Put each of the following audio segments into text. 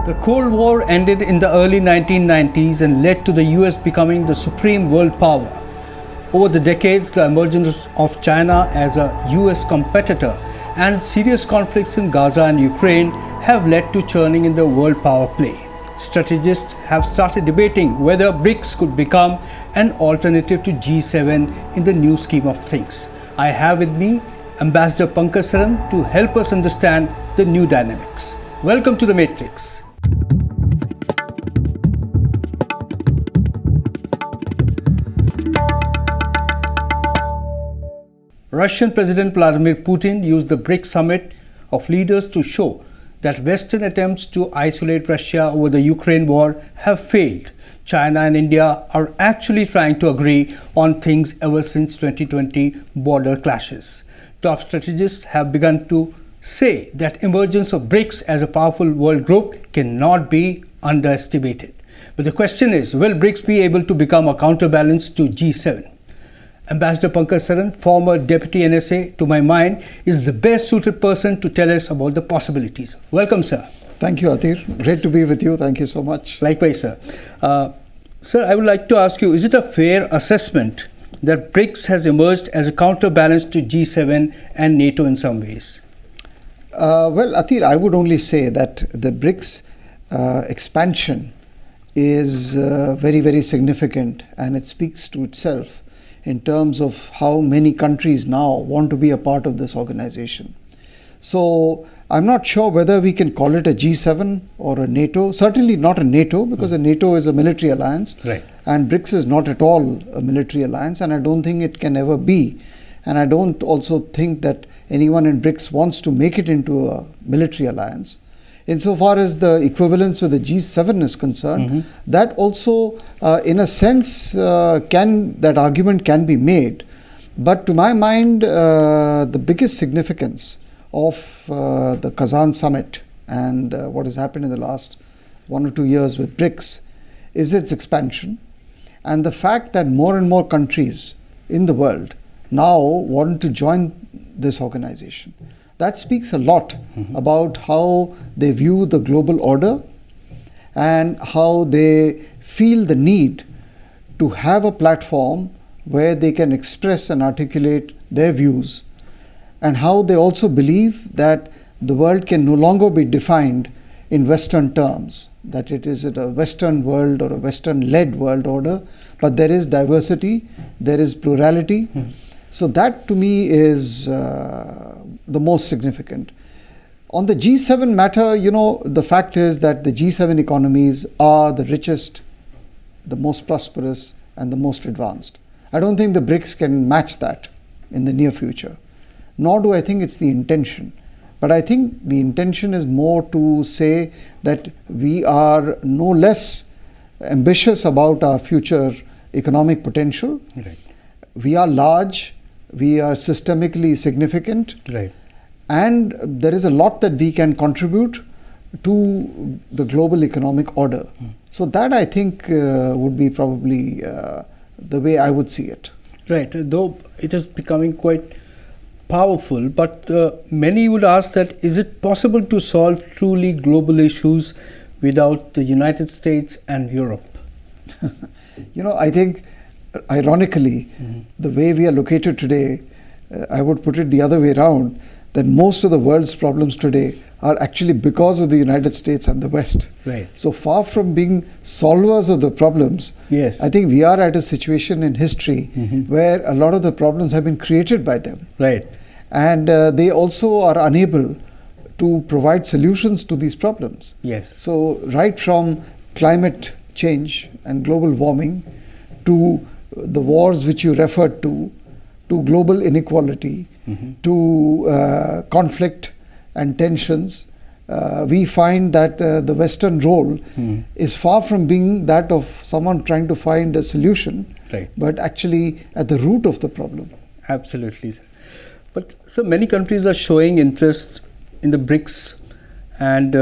The Cold War ended in the early 1990s and led to the US becoming the supreme world power. Over the decades, the emergence of China as a US competitor and serious conflicts in Gaza and Ukraine have led to churning in the world power play. Strategists have started debating whether BRICS could become an alternative to G7 in the new scheme of things. I have with me Ambassador Pankaj Saran to help us understand the new dynamics. Welcome to the Matrix. Russian President Vladimir Putin used the BRICS summit of leaders to show that Western attempts to isolate Russia over the Ukraine war have failed. China and India are actually trying to agree on things ever since 2020 border clashes. Top strategists have begun to say that emergence of BRICS as a powerful world group cannot be underestimated. But the question is, will BRICS be able to become a counterbalance to G7? Ambassador Pankaj Saran, former Deputy NSA, to my mind, is the best suited person to tell us about the possibilities. Welcome, sir. Thank you, Atir. Great to be with you. Thank you so much. Likewise, sir. Sir, I would like to ask you, is it a fair assessment that BRICS has emerged as a counterbalance to G7 and NATO in some ways? Well, Atir, I would only say that the BRICS expansion is very, very significant, and it speaks to itself in terms of how many countries now want to be a part of this organization. So I'm not sure whether we can call it a G7 or a NATO. Certainly not a NATO, because a NATO is a military alliance. Right. And BRICS is not at all a military alliance, and I don't think it can ever be. And I don't also think that anyone in BRICS wants to make it into a military alliance. Insofar as the equivalence with the G7 is concerned, that also, in a sense, that argument can be made. But to my mind, the biggest significance of the Kazan summit and what has happened in the last 1 or 2 years with BRICS is its expansion, and the fact that more and more countries in the world now want to join this organization. That speaks a lot about how they view the global order and how they feel the need to have a platform where they can express and articulate their views, and how they also believe that the world can no longer be defined in Western terms, that it is a Western world or a Western-led world order, but there is diversity, there is plurality. So that to me is the most significant. On the G7 matter, the fact is that the G7 economies are the richest, the most prosperous, and the most advanced. I don't think the BRICS can match that in the near future, nor do I think it's the intention. But I think the intention is more to say that we are no less ambitious about our future economic potential. Right. We are large, we are systemically significant, Right. and there is a lot that we can contribute to the global economic order. So that, I think, would be probably the way I would see it. Right, though it is becoming quite powerful, but many would ask that, is it possible to solve truly global issues without the United States and Europe? I think, ironically, the way we are located today, I would put it the other way around, that most of the world's problems today are actually because of the United States and the West. Right. So far from being solvers of the problems, Yes. I think we are at a situation in history where a lot of the problems have been created by them. Right. And they also are unable to provide solutions to these problems. Yes. So right from climate change and global warming to the wars which you referred to global inequality, to conflict and tensions, we find that the Western role is far from being that of someone trying to find a solution, Right. but actually at the root of the problem. Absolutely, sir. But so many countries are showing interest in the BRICS, and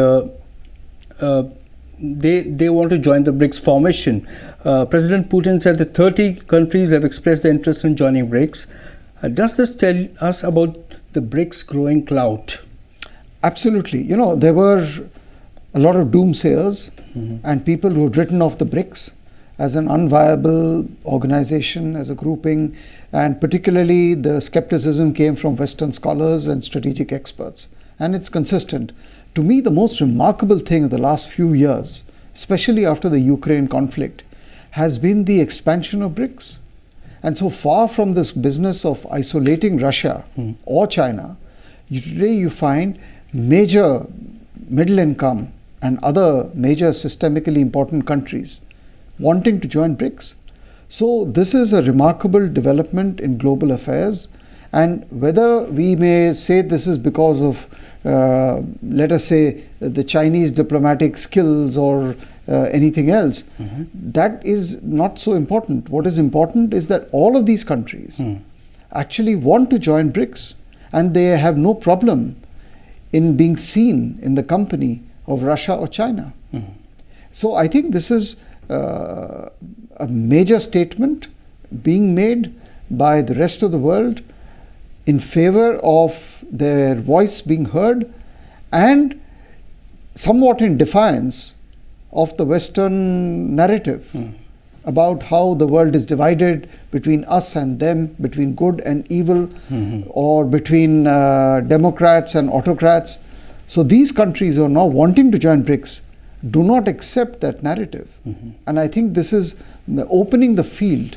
they want to join the BRICS formation. President Putin said that 30 countries have expressed their interest in joining BRICS. Does this tell us about the BRICS growing clout? Absolutely. There were a lot of doomsayers and people who had written off the BRICS as an unviable organization, as a grouping, and particularly the skepticism came from Western scholars and strategic experts. And it's consistent. To me, the most remarkable thing of the last few years, especially after the Ukraine conflict, has been the expansion of BRICS. And so far from this business of isolating Russia or China, today you find major middle income and other major systemically important countries wanting to join BRICS. So this is a remarkable development in global affairs, and whether we may say this is because of let us say the Chinese diplomatic skills or anything else, that is not so important. What is important is that all of these countries actually want to join BRICS, and they have no problem in being seen in the company of Russia or China. So I think this is a major statement being made by the rest of the world in favor of their voice being heard, and somewhat in defiance of the Western narrative about how the world is divided between us and them, between good and evil, or between democrats and autocrats. So these countries who are now wanting to join BRICS do not accept that narrative. And I think this is opening the field,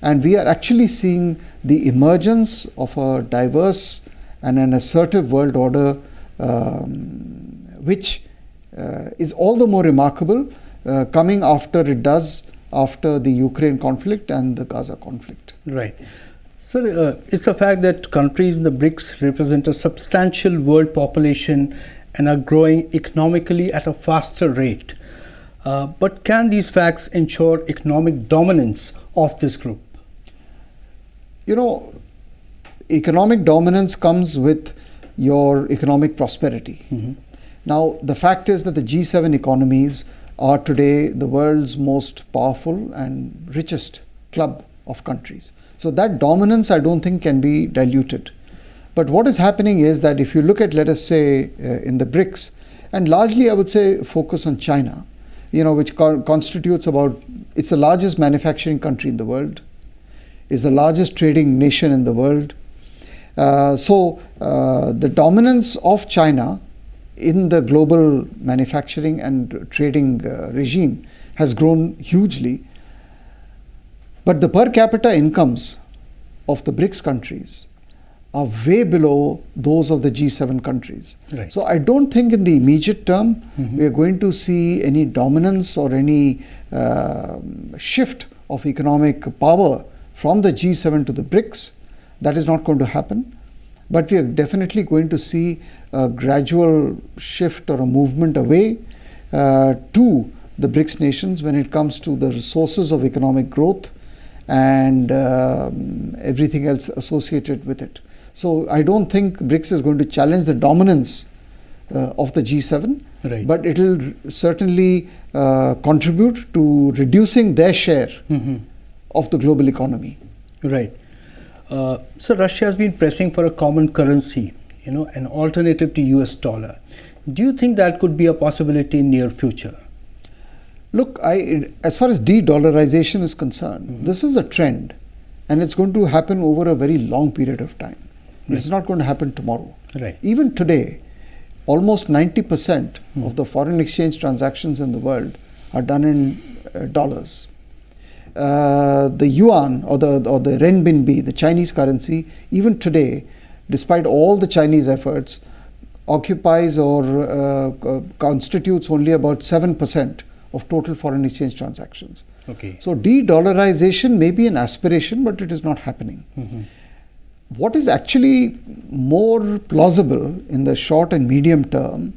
and we are actually seeing the emergence of a diverse and an assertive world order, which is all the more remarkable coming after it does after the Ukraine conflict and the Gaza conflict. Right. So it's a fact that countries in the BRICS represent a substantial world population and are growing economically at a faster rate. But can these facts ensure economic dominance of this group? You know, economic dominance comes with your economic prosperity. Now, the fact is that the G7 economies are today the world's most powerful and richest club of countries. So that dominance, I don't think, can be diluted. But what is happening is that if you look at, let us say, in the BRICS, and largely I would say focus on China, which constitutes it's the largest manufacturing country in the world, is the largest trading nation in the world. So the dominance of China in the global manufacturing and trading regime has grown hugely. But the per capita incomes of the BRICS countries are way below those of the G7 countries. Right. So I don't think in the immediate term we are going to see any dominance or any shift of economic power from the G7 to the BRICS. That is not going to happen. But we are definitely going to see a gradual shift or a movement away to the BRICS nations when it comes to the resources of economic growth and everything else associated with it. So I don't think BRICS is going to challenge the dominance of the G7, right, but it will certainly contribute to reducing their share of the global economy. Right. So Russia has been pressing for a common currency, an alternative to US dollar. Do you think that could be a possibility in near future? Look, as far as de-dollarization is concerned, this is a trend, and it's going to happen over a very long period of time. Right. It's not going to happen tomorrow. Right. Even today, almost 90% of the foreign exchange transactions in the world are done in dollars. The yuan or the renminbi, the Chinese currency, even today, despite all the Chinese efforts, occupies or constitutes only about 7% of total foreign exchange transactions. Okay. So de-dollarization may be an aspiration, but it is not happening. What is actually more plausible in the short and medium term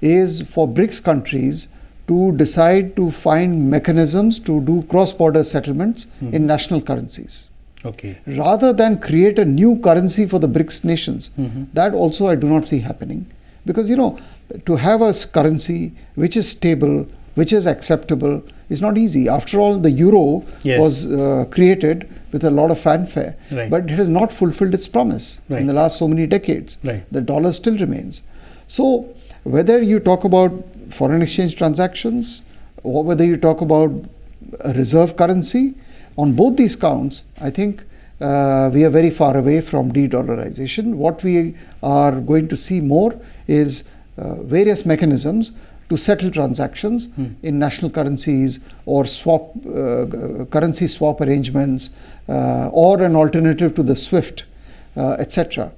is for BRICS countries to decide to find mechanisms to do cross-border settlements in national currencies. Okay. Rather than create a new currency for the BRICS nations. That also I do not see happening. Because, to have a currency which is stable, which is acceptable, is not easy. After all, the euro was created with a lot of fanfare, but it has not fulfilled its promise in the last so many decades. The dollar still remains. So whether you talk about foreign exchange transactions or whether you talk about a reserve currency, on both these counts, I think we are very far away from de-dollarization. What we are going to see more is various mechanisms to settle transactions in national currencies or currency swap arrangements or an alternative to the SWIFT, etc.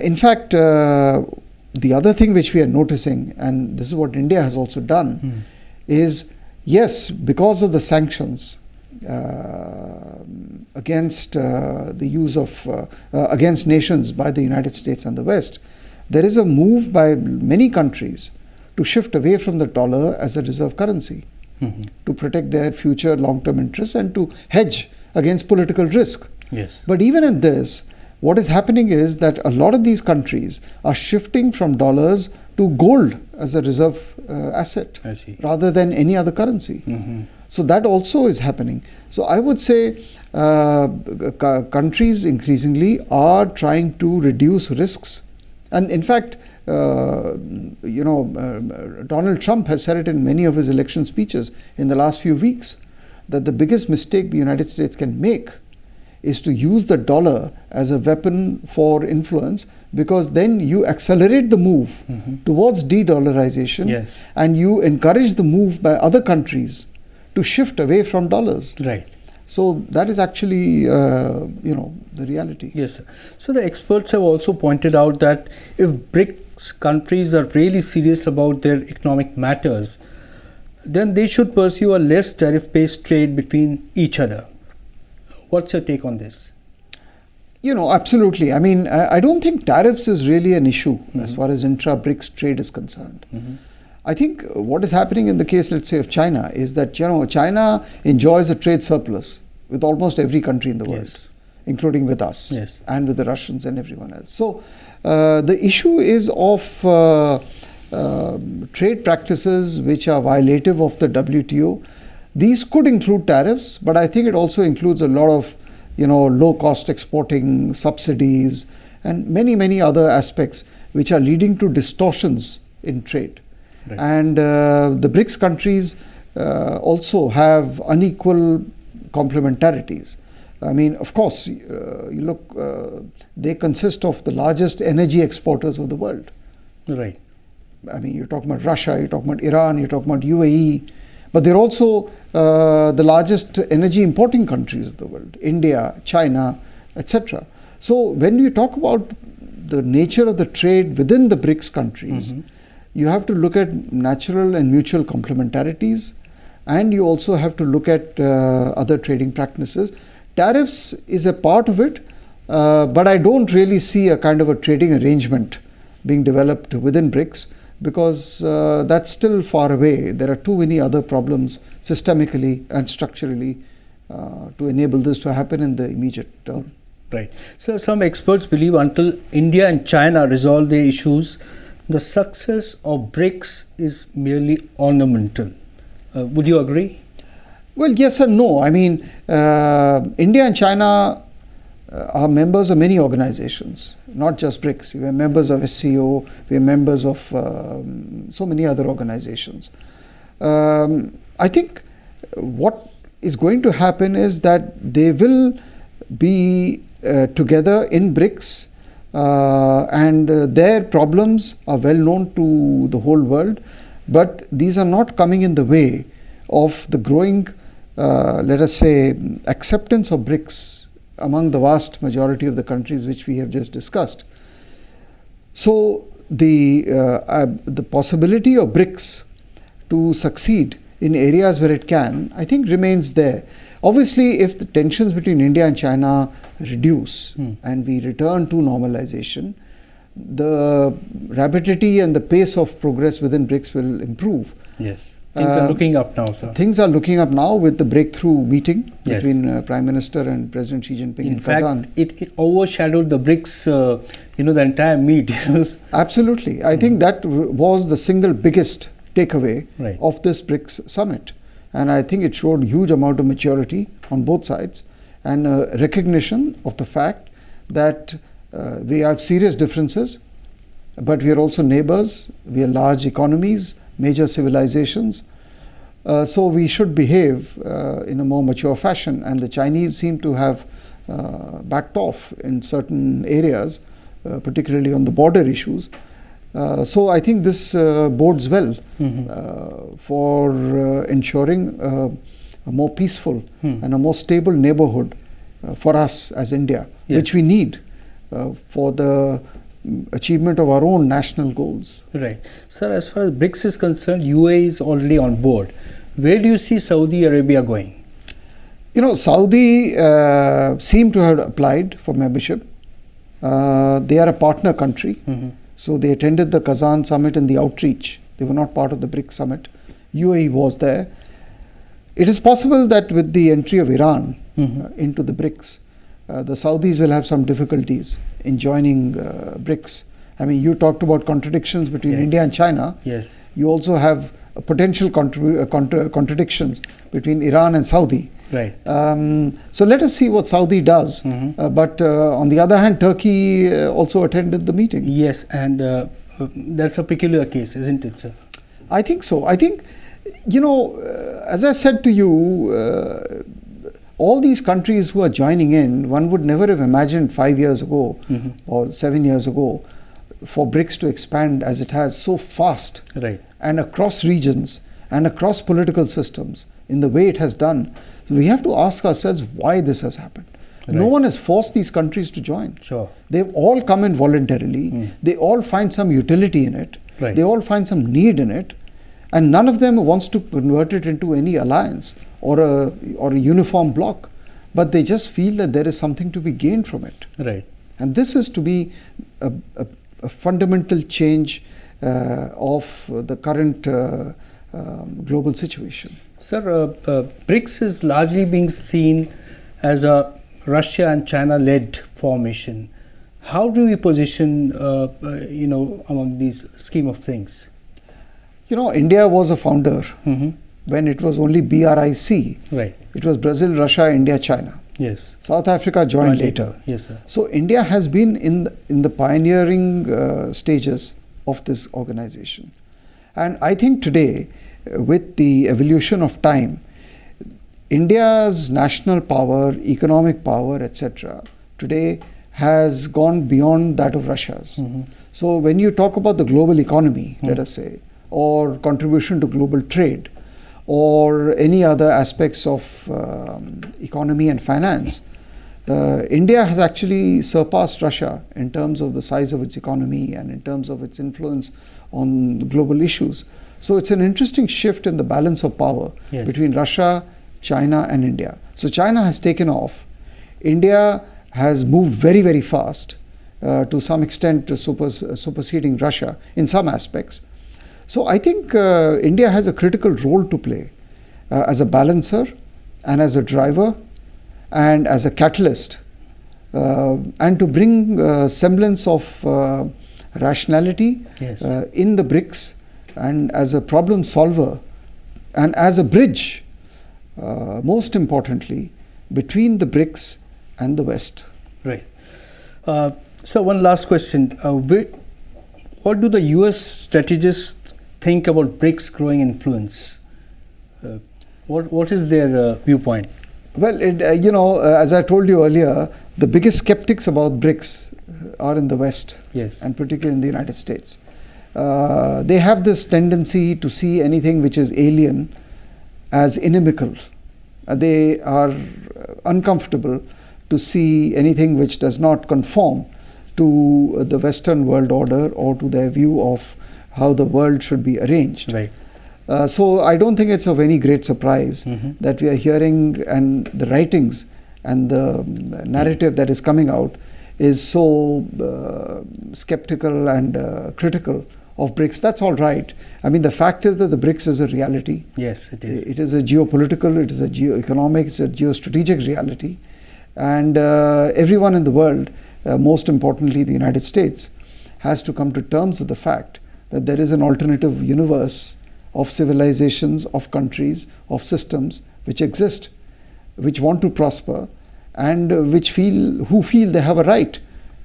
In fact, the other thing which we are noticing, and this is what India has also done, is yes, because of the sanctions against the use of against nations by the United States and the West, there is a move by many countries to shift away from the dollar as a reserve currency to protect their future long-term interests and to hedge against political risk. Yes. But even in this, what is happening is that a lot of these countries are shifting from dollars to gold as a reserve asset rather than any other currency. So that also is happening. So I would say countries increasingly are trying to reduce risks. And in fact, Donald Trump has said it in many of his election speeches in the last few weeks, that the biggest mistake the United States can make is to use the dollar as a weapon for influence, because then you accelerate the move towards de-dollarization, and you encourage the move by other countries to shift away from dollars. Right. So that is actually, the reality. Yes, sir. So the experts have also pointed out that if BRICS countries are really serious about their economic matters, then they should pursue a less tariff-based trade between each other. What's your take on this? Absolutely. I mean, I don't think tariffs is really an issue as far as intra-BRICS trade is concerned. I think what is happening in the case, let's say, of China is that, China enjoys a trade surplus with almost every country in the world, including with us and with the Russians and everyone else. So the issue is of trade practices which are violative of the WTO. These could include tariffs, but I think it also includes a lot of, low-cost exporting, subsidies, and many, many other aspects which are leading to distortions in trade. Right. And the BRICS countries also have unequal complementarities. I mean, of course, you look, they consist of the largest energy exporters of the world. Right. I mean, you're talking about Russia, you're talking about Iran, you're talking about UAE, but they're also the largest energy importing countries of the world, India, China, etc. So when you talk about the nature of the trade within the BRICS countries, you have to look at natural and mutual complementarities, and you also have to look at other trading practices. Tariffs is a part of it, but I don't really see a kind of a trading arrangement being developed within BRICS, because that's still far away. There are too many other problems systemically and structurally to enable this to happen in the immediate term. Right. So some experts believe until India and China resolve their issues, the success of BRICS is merely ornamental. Would you agree? Well, yes and no. I mean, India and China are members of many organizations, not just BRICS. We are members of SCO, we are members of so many other organizations. I think what is going to happen is that they will be together in BRICS, and their problems are well known to the whole world, but these are not coming in the way of the growing, let us say, acceptance of BRICS among the vast majority of the countries which we have just discussed. So the possibility of BRICS to succeed in areas where it can, I think, remains there. Obviously, if the tensions between India and China reduce and we return to normalization, the rapidity and the pace of progress within BRICS will improve. Yes. Things are looking up now, sir. Things are looking up now with the breakthrough meeting between Prime Minister and President Xi Jinping in Kazan. It overshadowed the BRICS, the entire meet. Absolutely. I think that was the single biggest takeaway of this BRICS summit. And I think it showed huge amount of maturity on both sides and recognition of the fact that we have serious differences but we are also neighbors. We are large economies, major civilizations. So we should behave in a more mature fashion. And the Chinese seem to have backed off in certain areas, particularly on the border issues. So I think this bodes well for ensuring a more peaceful and a more stable neighborhood for us as India, which we need for the achievement of our own national goals. Right. Sir, as far as BRICS is concerned, UAE is already on board. Where do you see Saudi Arabia going? Saudi seem to have applied for membership. They are a partner country. So they attended the Kazan summit and the outreach. They were not part of the BRICS summit. UAE was there. It is possible that with the entry of Iran into the BRICS, the Saudis will have some difficulties in joining BRICS. I mean, you talked about contradictions between India and China. Yes. You also have potential contradictions between Iran and Saudi. Right. So let us see what Saudi does. But on the other hand, Turkey also attended the meeting. Yes, and that's a peculiar case, isn't it, sir? I think so. I think, as I said to you, all these countries who are joining in, one would never have imagined 5 years ago or 7 years ago for BRICS to expand as it has so fast, right, and across regions and across political systems in the way it has done. So we have to ask ourselves why this has happened. Right. No one has forced these countries to join. Sure. They've all come in voluntarily. They all find some utility in it. Right. They all find some need in it. And none of them wants to convert it into any alliance or a uniform bloc. But they just feel that there is something to be gained from it. Right. And this is to be a fundamental change of the current global situation. Sir, BRICS is largely being seen as a Russia and China-led formation. How do we position, among these scheme of things? India was a founder when it was only BRIC. Right. It was Brazil, Russia, India, China. Yes. South Africa joined later. Yes, sir. So India has been in the pioneering stages of this organization. And I think today, with the evolution of time, India's national power, economic power, etc., today has gone beyond that of Russia's. So when you talk about the global economy, let us say, or contribution to global trade, or any other aspects of economy and finance, India has actually surpassed Russia in terms of the size of its economy and in terms of its influence on global issues. So it's an interesting shift in the balance of power between Russia, China and India. So China has taken off. India has moved very, very fast, to some extent superseding Russia in some aspects. So I think India has a critical role to play as a balancer and as a driver and as a catalyst, and to bring semblance of rationality in the BRICS, and as a problem solver and as a bridge, most importantly, between the BRICS and the West. Right. So one last question. What do the US strategists think about BRICS growing influence? What is their viewpoint? Well, as I told you earlier, the biggest skeptics about BRICS are in the West, and particularly in the United States. They have this tendency to see anything which is alien as inimical. They are uncomfortable to see anything which does not conform to the Western world order or to their view of how the world should be arranged. Right. So I don't think it's of any great surprise that we are hearing, and the writings and the narrative that is coming out is so skeptical and critical of BRICS. That's all right. I mean, the fact is that the BRICS is a reality. Yes, it is. It is a geopolitical, it is a geoeconomic, it's a geostrategic reality. And everyone in the world, most importantly the United States, has to come to terms with the fact that there is an alternative universe of civilizations, of countries, of systems which exist, which want to prosper, and who feel they have a right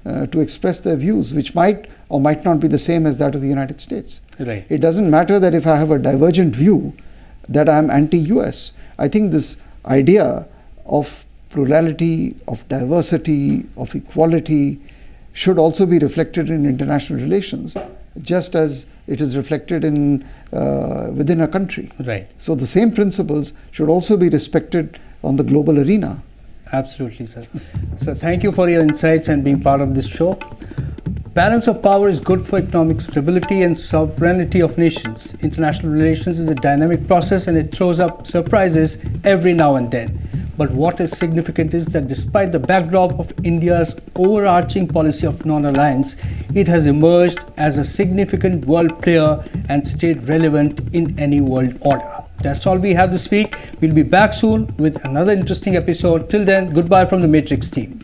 to express their views, which might or might not be the same as that of the United States. Right. It doesn't matter that if I have a divergent view that I am anti-US. I think this idea of plurality, of diversity, of equality should also be reflected in international relations, just as it is reflected in within a country. Right. So the same principles should also be respected on the global arena. Absolutely, sir. So thank you for your insights and being part of this show. Balance of power is good for economic stability and sovereignty of nations. International relations is a dynamic process and it throws up surprises every now and then. But what is significant is that despite the backdrop of India's overarching policy of non-alliance, it has emerged as a significant world player and stayed relevant in any world order. That's all we have this week. We'll be back soon with another interesting episode. Till then, goodbye from the Matrix team.